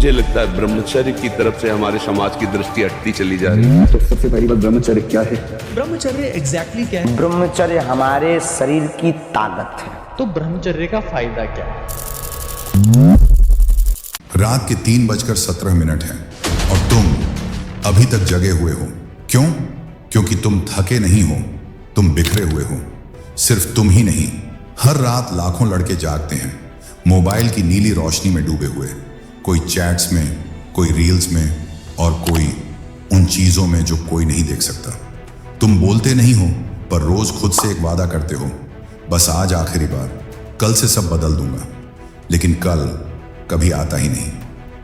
मुझे लगता है ब्रह्मचर्य की तरफ से हमारे समाज की दृष्टि हटती चली जा रही है। तो सबसे पहली बात, ब्रह्मचर्य क्या है? ब्रह्मचर्य एग्जैक्टली क्या है? ब्रह्मचर्य हमारे शरीर की ताकत है। तो ब्रह्मचर्य का फायदा क्या है? रात के 3:17 हैं और तुम अभी तक जगे हुए हो। क्यों? क्योंकि तुम थके नहीं हो, तुम बिखरे हुए हो। सिर्फ तुम ही नहीं, हर रात लाखों लड़के जागते हैं, मोबाइल की नीली रोशनी में डूबे हुए, कोई चैट्स में, कोई रील्स में और कोई उन चीजों में जो कोई नहीं देख सकता। तुम बोलते नहीं हो पर रोज खुद से एक वादा करते हो, बस आज आखिरी बार, कल से सब बदल दूंगा। लेकिन कल कभी आता ही नहीं।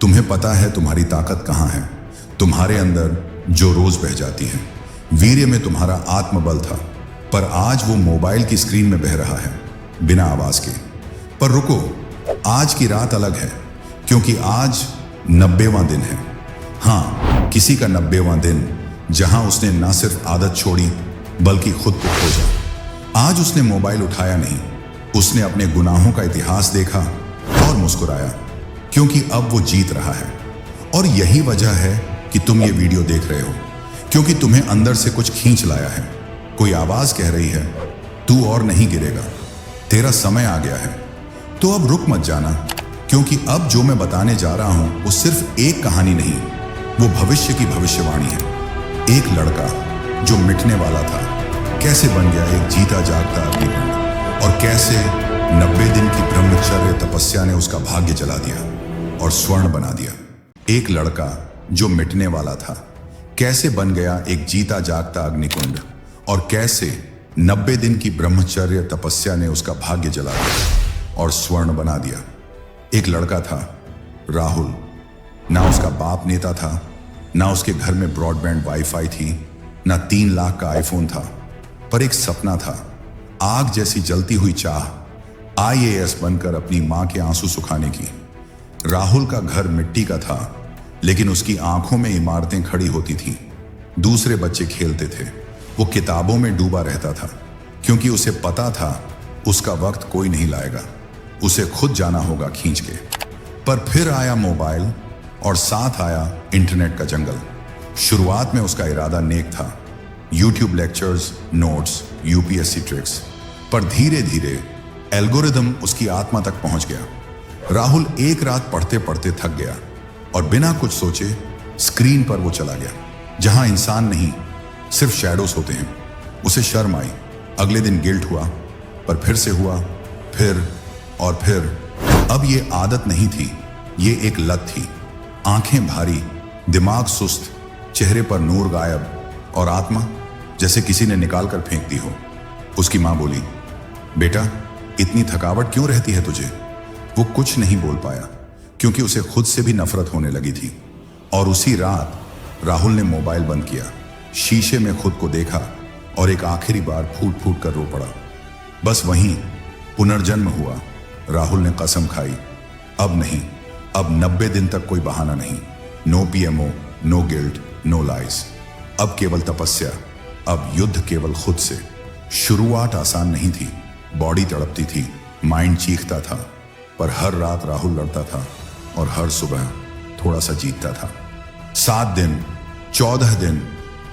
तुम्हें पता है तुम्हारी ताकत कहाँ है, तुम्हारे अंदर जो रोज बह जाती है। वीर्य में तुम्हारा आत्मबल था, पर आज वो मोबाइल की स्क्रीन में बह रहा है, बिना आवाज के। पर रुको, आज की रात अलग है, क्योंकि आज 90वां दिन है। हाँ, किसी का 90वां दिन, जहां उसने ना सिर्फ आदत छोड़ी बल्कि खुद को खोजा। आज उसने मोबाइल उठाया नहीं, उसने अपने गुनाहों का इतिहास देखा और मुस्कुराया, क्योंकि अब वो जीत रहा है। और यही वजह है कि तुम ये वीडियो देख रहे हो, क्योंकि तुम्हें अंदर से कुछ खींच लाया है। कोई आवाज कह रही है, तू और नहीं गिरेगा, तेरा समय आ गया है। तो अब रुक मत जाना, क्योंकि अब जो मैं बताने जा रहा हूं वो सिर्फ एक कहानी नहीं, वो भविष्य की भविष्यवाणी है। एक लड़का जो मिटने वाला था, कैसे बन गया एक जीता जागता अग्निकुंड, और कैसे 90 दिन की ब्रह्मचर्य तपस्या ने उसका भाग्य जला दिया और स्वर्ण बना दिया। एक लड़का जो मिटने वाला था, कैसे बन गया एक जीता जागता अग्निकुंड, और कैसे 90 दिन की ब्रह्मचर्य तपस्या ने उसका भाग्य जला दिया और स्वर्ण बना दिया। एक लड़का था राहुल, ना उसका बाप नेता था, ना उसके घर में ब्रॉडबैंड वाईफाई थी, ना 3 लाख का आईफोन था, पर एक सपना था, आग जैसी जलती हुई चाह, IAS बनकर अपनी मां के आंसू सुखाने की। राहुल का घर मिट्टी का था, लेकिन उसकी आंखों में इमारतें खड़ी होती थीं। दूसरे बच्चे खेलते थे, वो किताबों में डूबा रहता था, क्योंकि उसे पता था उसका वक्त कोई नहीं लाएगा, उसे खुद जाना होगा खींच के। पर फिर आया मोबाइल और साथ आया इंटरनेट का जंगल। शुरुआत में उसका इरादा नेक था, YouTube lectures, notes, UPSC tricks, पर धीरे धीरे एल्गोरिदम उसकी आत्मा तक पहुंच गया। राहुल एक रात पढ़ते पढ़ते थक गया और बिना कुछ सोचे स्क्रीन पर वो चला गया, जहां इंसान नहीं सिर्फ शैडोज होते हैं। उसे शर्म आई, अगले दिन गिल्ट हुआ, पर फिर से हुआ, फिर और फिर। अब ये आदत नहीं थी, ये एक लत थी। आंखें भारी, दिमाग सुस्त, चेहरे पर नूर गायब, और आत्मा जैसे किसी ने निकाल कर फेंक दी हो। उसकी मां बोली, बेटा इतनी थकावट क्यों रहती है तुझे? वो कुछ नहीं बोल पाया, क्योंकि उसे खुद से भी नफरत होने लगी थी। और उसी रात राहुल ने मोबाइल बंद किया, शीशे में खुद को देखा और एक आखिरी बार फूट फूट कर रो पड़ा। बस वहीं पुनर्जन्म हुआ। राहुल ने कसम खाई, अब नहीं, अब 90 दिन तक कोई बहाना नहीं। No PMO, no guilt, no lies. अब केवल तपस्या, अब युद्ध केवल खुद से। शुरुआत आसान नहीं थी, बॉडी तड़पती थी, माइंड चीखता था, पर हर रात राहुल लड़ता था और हर सुबह थोड़ा सा जीतता था। 7 दिन, 14 दिन,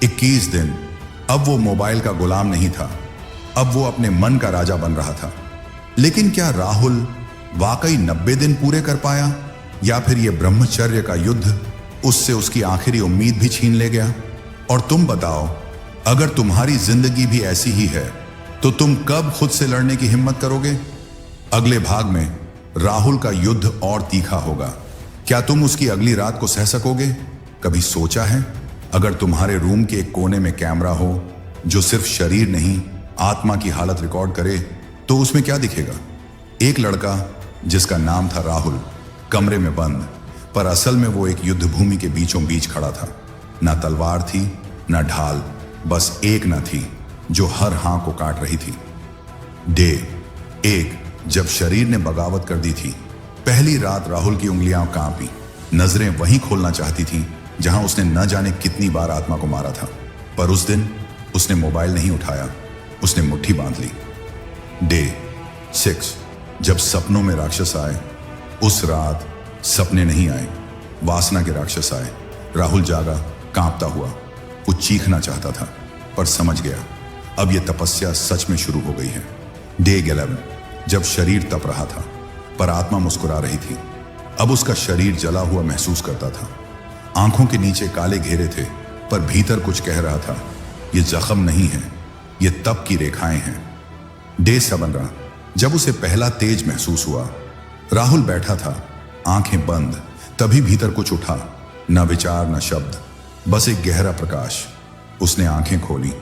21 दिन, अब वो मोबाइल का गुलाम नहीं था, अब वो अपने मन का राजा बन रहा था। लेकिन क्या राहुल वाकई 90 दिन पूरे कर पाया, या फिर ये ब्रह्मचर्य का युद्ध उससे उसकी आखिरी उम्मीद भी छीन ले गया? और तुम बताओ, अगर तुम्हारी जिंदगी भी ऐसी ही है तो तुम कब खुद से लड़ने की हिम्मत करोगे? अगले भाग में राहुल का युद्ध और तीखा होगा। क्या तुम उसकी अगली रात को सह सकोगे? कभी सोचा है, अगर तुम्हारे रूम के एक कोने में कैमरा हो जो सिर्फ शरीर नहीं आत्मा की हालत रिकॉर्ड करे, तो उसमें क्या दिखेगा? एक लड़का जिसका नाम था राहुल, कमरे में बंद, पर असल में वो एक युद्ध भूमि के बीचों बीच खड़ा था। ना तलवार थी, ना ढाल, बस एक ना थी जो हर हां को काट रही थी। डे 1, जब शरीर ने बगावत कर दी थी। पहली रात राहुल की उंगलियां कांपी, नजरें वहीं खोलना चाहती थीं जहां उसने न जाने कितनी बार आत्मा को मारा था। पर उस दिन उसने मोबाइल नहीं उठाया, उसने मुट्ठी बांध ली। डे 6, जब सपनों में राक्षस आए। उस रात सपने नहीं आए, वासना के राक्षस आए। राहुल जागा, कांपता हुआ। वो चीखना चाहता था, पर समझ गया अब यह तपस्या सच में शुरू हो गई है। डे 11, जब शरीर तप रहा था पर आत्मा मुस्कुरा रही थी। अब उसका शरीर जला हुआ महसूस करता था। आंखों के नीचे काले घेरे थे, पर भीतर कुछ कह रहा था, ये जख्म नहीं है, ये तप की रेखाएं हैं। डे 17, जब उसे पहला तेज महसूस हुआ। राहुल बैठा था, आंखें बंद। तभी भीतर कुछ उठा, न विचार न शब्द, बस एक गहरा प्रकाश। उसने आंखें खोली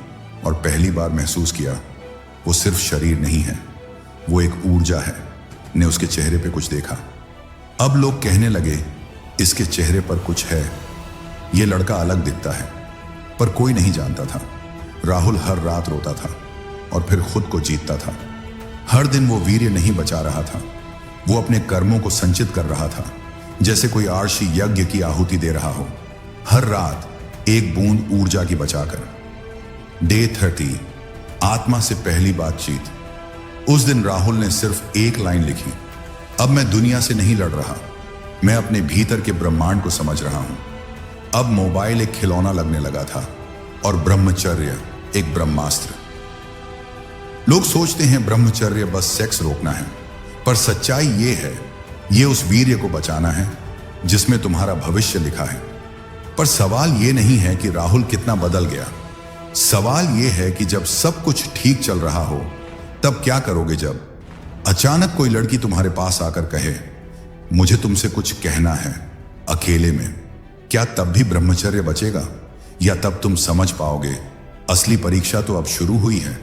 और पहली बार महसूस किया वो सिर्फ शरीर नहीं है, वो एक ऊर्जा है। ने उसके चेहरे पे कुछ देखा। अब लोग कहने लगे, इसके चेहरे पर कुछ है, ये लड़का अलग दिखता है। पर कोई नहीं जानता था राहुल हर रात रोता था और फिर खुद को जीतता था। हर दिन वो वीर्य नहीं बचा रहा था, वो अपने कर्मों को संचित कर रहा था, जैसे कोई आर्षी यज्ञ की आहुति दे रहा हो। हर रात एक बूंद ऊर्जा की बचाकर। डे 30, आत्मा से पहली बातचीत। उस दिन राहुल ने सिर्फ एक लाइन लिखी, अब मैं दुनिया से नहीं लड़ रहा, मैं अपने भीतर के ब्रह्मांड को समझ रहा हूं। अब मोबाइल एक खिलौना लगने लगा था और ब्रह्मचर्य एक ब्रह्मास्त्र। लोग सोचते हैं ब्रह्मचर्य बस सेक्स रोकना है, पर सच्चाई ये है, ये उस वीर्य को बचाना है जिसमें तुम्हारा भविष्य लिखा है। पर सवाल ये नहीं है कि राहुल कितना बदल गया। सवाल ये है कि जब सब कुछ ठीक चल रहा हो तब क्या करोगे। जब अचानक कोई लड़की तुम्हारे पास आकर कहे, मुझे तुमसे कुछ कहना है अकेले में, क्या तब भी ब्रह्मचर्य बचेगा, या तब तुम समझ पाओगे असली परीक्षा तो अब शुरू हुई है।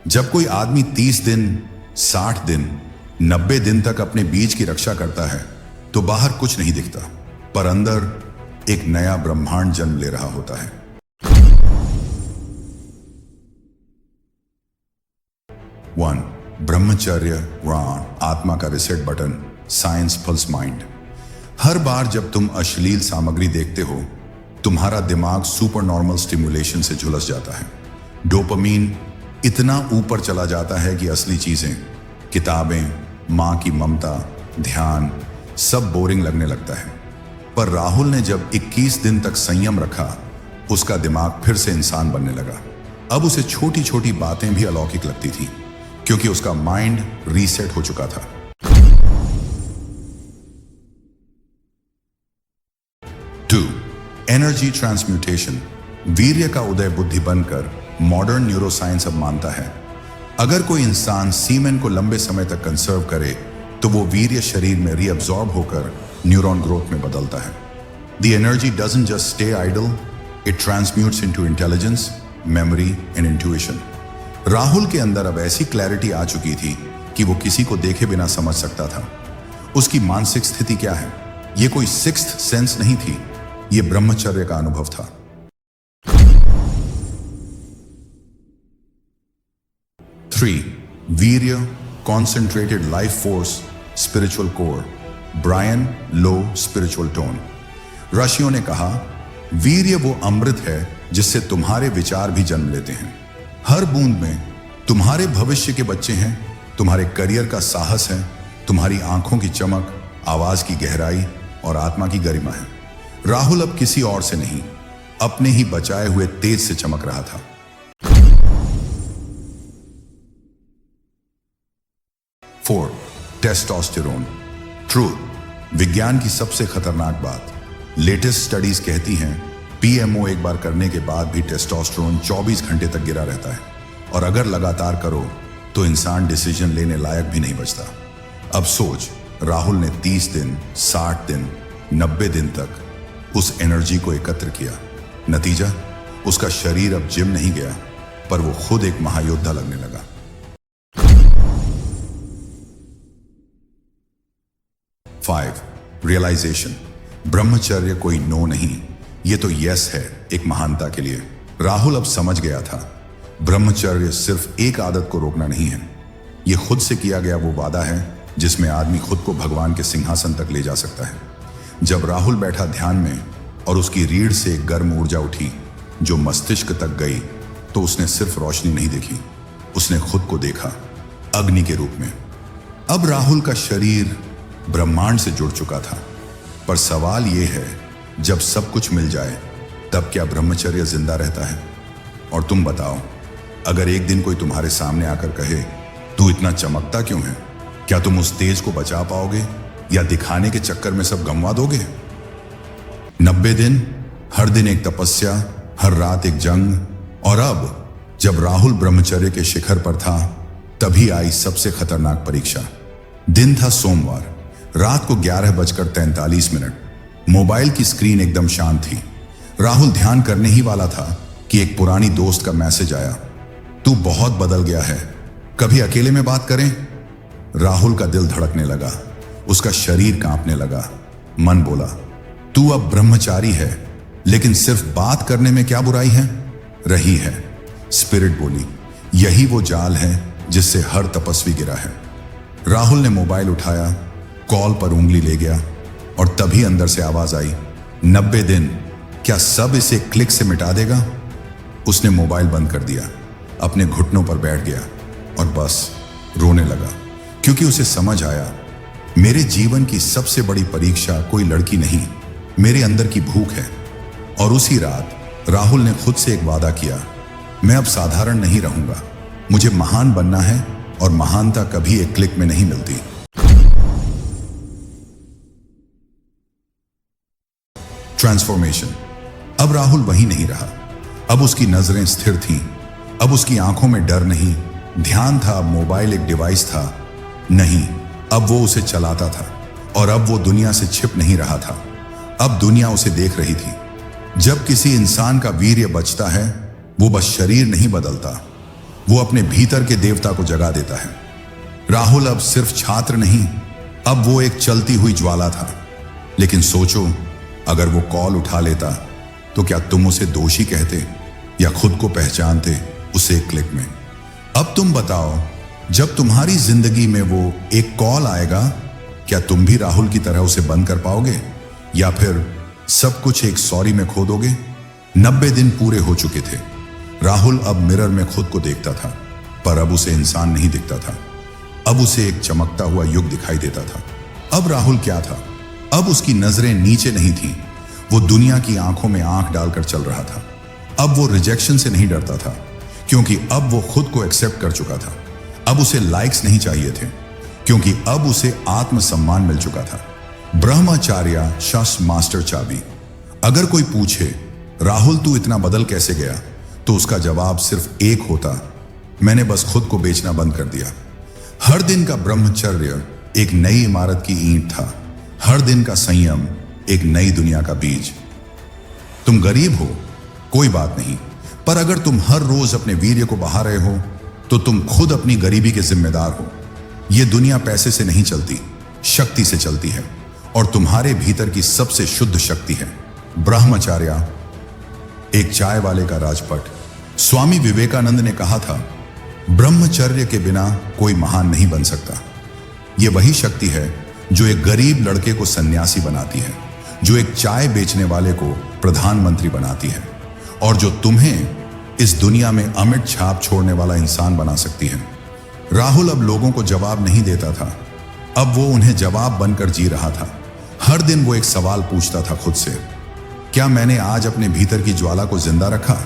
जब कोई आदमी 30 दिन, 60 दिन, 90 दिन तक अपने बीज की रक्षा करता है तो बाहर कुछ नहीं दिखता, पर अंदर एक नया ब्रह्मांड जन्म ले रहा होता है। वन, ब्रह्मचर्य राण, आत्मा का reset button, science plus mind. हर बार जब तुम अश्लील सामग्री देखते हो, तुम्हारा दिमाग सुपर नॉर्मल स्टिमुलेशन से झुलस जाता है। डोपामीन इतना ऊपर चला जाता है कि असली चीजें, किताबें, मां की ममता, ध्यान, सब बोरिंग लगने लगता है। पर राहुल ने जब 21 दिन तक संयम रखा, उसका दिमाग फिर से इंसान बनने लगा। अब उसे छोटी छोटी बातें भी अलौकिक लगती थी, क्योंकि उसका माइंड रीसेट हो चुका था। 2, एनर्जी ट्रांसम्यूटेशन। वीर्य का उदय बुद्धि बनकर मॉडर्न न्यूरोसाइंस अब मानता है, अगर कोई इंसान सीमेन को लंबे समय तक कंसर्व करे तो वो वीर्य शरीर में रीअब्सॉर्ब होकर न्यूरॉन ग्रोथ में बदलता है। The energy doesn't just stay idle, it transmutes into intelligence, memory and intuition. Rahul के अंदर अब ऐसी क्लैरिटी आ चुकी थी कि वो किसी को देखे बिना समझ सकता था उसकी मानसिक स्थिति क्या है। ये कोई सिक्स्थ सेंस नहीं थी, ये ब्रह्मचर्य का अनुभव था। 3, वीर्य, concentrated life force, spiritual core, brain low spiritual tone. ऋषियों ने कहा, वीर्य वो अमृत है जिससे तुम्हारे विचार भी जन्म लेते हैं। हर बूंद में तुम्हारे भविष्य के बच्चे हैं, तुम्हारे करियर का साहस है, तुम्हारी आंखों की चमक, आवाज की गहराई और आत्मा की गरिमा है। राहुल अब किसी और से नहीं, अपने ही बचाए हुए तेज से चमक रहा था। 4, टेस्टोस्टेरोन। ट्रूथ, विज्ञान की सबसे खतरनाक बात। लेटेस्ट स्टडीज कहती हैं पीएमओ एक बार करने के बाद भी टेस्टोस्टेरोन 24 घंटे तक गिरा रहता है, और अगर लगातार करो तो इंसान डिसीजन लेने लायक भी नहीं बचता। अब सोच, राहुल ने 30 दिन, 60 दिन, 90 दिन तक उस एनर्जी को एकत्र किया। नतीजा, उसका शरीर अब जिम नहीं गया, पर वो खुद एक महायोद्धा लगने लगा। 5, रियलाइजेशन। ब्रह्मचर्य कोई नो नहीं, ये तो यस है एक महानता के लिए। राहुल अब समझ गया था, ब्रह्मचर्य सिर्फ एक आदत को रोकना नहीं है, ये खुद से किया गया वो वादा है जिसमें आदमी खुद को भगवान के सिंहासन तक ले जा सकता है। जब राहुल बैठा ध्यान में और उसकी रीढ़ से एक गर्म ऊर्जा उठी जो मस्तिष्क तक गई, तो उसने सिर्फ रोशनी नहीं देखी, उसने खुद को देखा अग्नि के रूप में। अब राहुल का शरीर ब्रह्मांड से जुड़ चुका था, पर सवाल यह है, जब सब कुछ मिल जाए तब क्या ब्रह्मचर्य जिंदा रहता है? और तुम बताओ, अगर एक दिन कोई तुम्हारे सामने आकर कहे तू इतना चमकता क्यों है, क्या तुम उस तेज को बचा पाओगे या दिखाने के चक्कर में सब गंवा दोगे? 90 दिन, हर दिन एक तपस्या, हर रात एक जंग। और अब जब राहुल ब्रह्मचर्य के शिखर पर था, तभी आई सबसे खतरनाक परीक्षा। दिन था सोमवार, रात को 11:43। मोबाइल की स्क्रीन एकदम शांत थी। राहुल ध्यान करने ही वाला था कि एक पुरानी दोस्त का मैसेज आया, तू बहुत बदल गया है, कभी अकेले में बात करें? राहुल का दिल धड़कने लगा, उसका शरीर कांपने लगा। मन बोला, तू अब ब्रह्मचारी है, लेकिन सिर्फ बात करने में क्या बुराई है? रही है। स्पिरिट बोली, यही वो जाल है जिससे हर तपस्वी गिरा है। राहुल ने मोबाइल उठाया, कॉल पर उंगली ले गया और तभी अंदर से आवाज आई, 90 दिन, क्या सब इसे क्लिक से मिटा देगा? उसने मोबाइल बंद कर दिया, अपने घुटनों पर बैठ गया और बस रोने लगा, क्योंकि उसे समझ आया, मेरे जीवन की सबसे बड़ी परीक्षा कोई लड़की नहीं, मेरे अंदर की भूख है। और उसी रात राहुल ने खुद से एक वादा किया, मैं अब साधारण नहीं रहूंगा, मुझे महान बनना है और महानता कभी एक क्लिक में नहीं मिलती। ट्रांसफॉर्मेशन। अब राहुल वही नहीं रहा, अब उसकी नजरें स्थिर थीं, अब उसकी आंखों में डर नहीं, ध्यान था। मोबाइल एक डिवाइस था नहीं, अब वो उसे चलाता था। और अब वो दुनिया से छिप नहीं रहा था, अब दुनिया उसे देख रही थी। जब किसी इंसान का वीर्य बचता है, वो बस शरीर नहीं बदलता, वो अपने भीतर के देवता को जगा देता है। राहुल अब सिर्फ छात्र नहीं, अब वो एक चलती हुई ज्वाला था। लेकिन सोचो, अगर वो कॉल उठा लेता तो क्या तुम उसे दोषी कहते या खुद को पहचानते उसे एक क्लिक में? अब तुम बताओ, जब तुम्हारी जिंदगी में वो एक कॉल आएगा, क्या तुम भी राहुल की तरह उसे बंद कर पाओगे या फिर सब कुछ एक सॉरी में खो दोगे? 90 दिन पूरे हो चुके थे। राहुल अब मिरर में खुद को देखता था, पर अब उसे इंसान नहीं दिखता था, अब उसे एक चमकता हुआ युग दिखाई देता था। अब राहुल क्या था? अब उसकी नजरें नीचे नहीं थी, वो दुनिया की आंखों में आंख डालकर चल रहा था। अब वो रिजेक्शन से नहीं डरता था, क्योंकि अब वो खुद को एक्सेप्ट कर चुका था। अब उसे लाइक्स नहीं चाहिए थे, क्योंकि अब उसे आत्मसम्मान मिल चुका था। ब्रह्मचार्य शास्त्र मास्टर चाबी। अगर कोई पूछे, राहुल तू इतना बदल कैसे गया, तो उसका जवाब सिर्फ एक होता, मैंने बस खुद को बेचना बंद कर दिया। हर दिन का ब्रह्मचर्य एक नई इमारत की ईंट था, हर दिन का संयम एक नई दुनिया का बीज। तुम गरीब हो, कोई बात नहीं, पर अगर तुम हर रोज अपने वीर्य को बहा रहे हो, तो तुम खुद अपनी गरीबी के जिम्मेदार हो। यह दुनिया पैसे से नहीं चलती, शक्ति से चलती है, और तुम्हारे भीतर की सबसे शुद्ध शक्ति है ब्रह्मचार्य। एक चाय वाले का राजपट। स्वामी विवेकानंद ने कहा था, ब्रह्मचर्य के बिना कोई महान नहीं बन सकता। यह वही शक्ति है जो एक गरीब लड़के को सन्यासी बनाती है, जो एक चाय बेचने वाले को प्रधानमंत्री बनाती है, और जो तुम्हें इस दुनिया में अमिट छाप छोड़ने वाला इंसान बना सकती है। राहुल अब लोगों को जवाब नहीं देता था, अब वो उन्हें जवाब बनकर जी रहा था। हर दिन वो एक सवाल पूछता था खुद से, क्या मैंने आज अपने भीतर की ज्वाला को जिंदा रखा?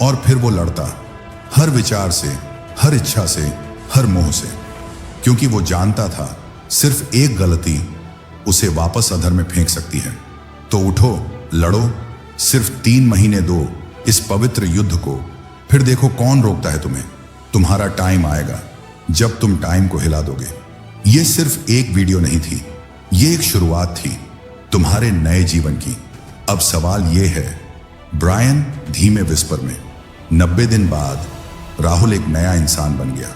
और फिर वो लड़ता, हर विचार से, हर इच्छा से, हर मोह से, क्योंकि वो जानता था सिर्फ एक गलती उसे वापस अधर में फेंक सकती है। तो उठो, लड़ो, सिर्फ 3 महीने दो इस पवित्र युद्ध को, फिर देखो कौन रोकता है तुम्हें। तुम्हारा टाइम आएगा जब तुम टाइम को हिला दोगे। ये सिर्फ एक वीडियो नहीं थी, ये एक शुरुआत थी तुम्हारे नए जीवन की। अब सवाल ये है, ब्रायन धीमे विस्पर में, 90 दिन बाद राहुल एक नया इंसान बन गया।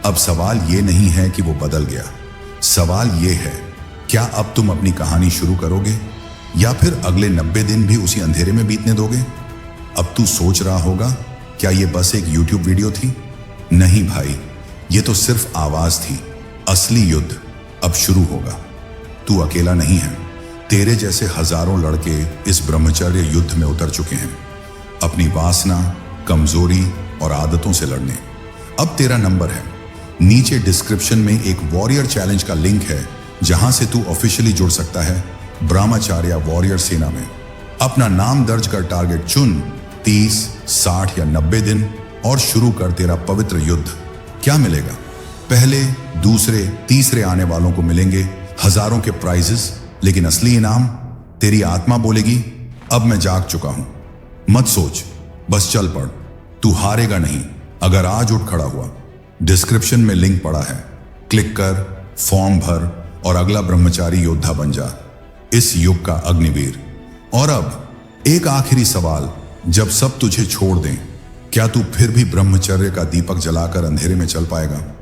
अब सवाल ये नहीं है कि वो बदल गया, सवाल ये है, क्या अब तुम अपनी कहानी शुरू करोगे या फिर अगले 90 दिन भी उसी अंधेरे में बीतने दोगे? अब तू सोच रहा होगा, क्या ये बस एक YouTube वीडियो थी? नहीं भाई, ये तो सिर्फ आवाज थी। असली युद्ध अब शुरू होगा। तू अकेला नहीं है, तेरे जैसे हजारों लड़के इस ब्रह्मचर्य युद्ध में उतर चुके हैं, अपनी वासना, कमजोरी और आदतों से लड़ने। अब तेरा नंबर है, नीचे डिस्क्रिप्शन में एक वॉरियर चैलेंज का लिंक है, जहां से तू ऑफिशियली जुड़ सकता है ब्रह्मचार्य वॉरियर सेना में अपना नाम दर्ज कर टारगेट चुन। 30, 60 या 90 दिन और शुरू कर तेरा पवित्र युद्ध। क्या मिलेगा? पहले, दूसरे, तीसरे आने वालों को मिलेंगे हजारों के प्राइजेस, लेकिन असली इनाम तेरी आत्मा बोलेगी, अब मैं जाग चुका हूं। मत सोच, बस चल पड़। तू हारेगा नहीं अगर आज उठ खड़ा हुआ। डिस्क्रिप्शन में लिंक पड़ा है, क्लिक कर, फॉर्म भर और अगला ब्रह्मचारी योद्धा बन जा, इस युग का अग्निवीर। और अब एक आखिरी सवाल, जब सब तुझे छोड़ दें, क्या तू फिर भी ब्रह्मचर्य का दीपक जलाकर अंधेरे में चल पाएगा,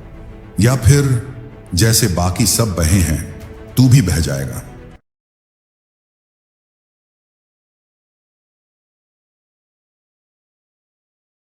या फिर जैसे बाकी सब बहे हैं तू भी बह जाएगा?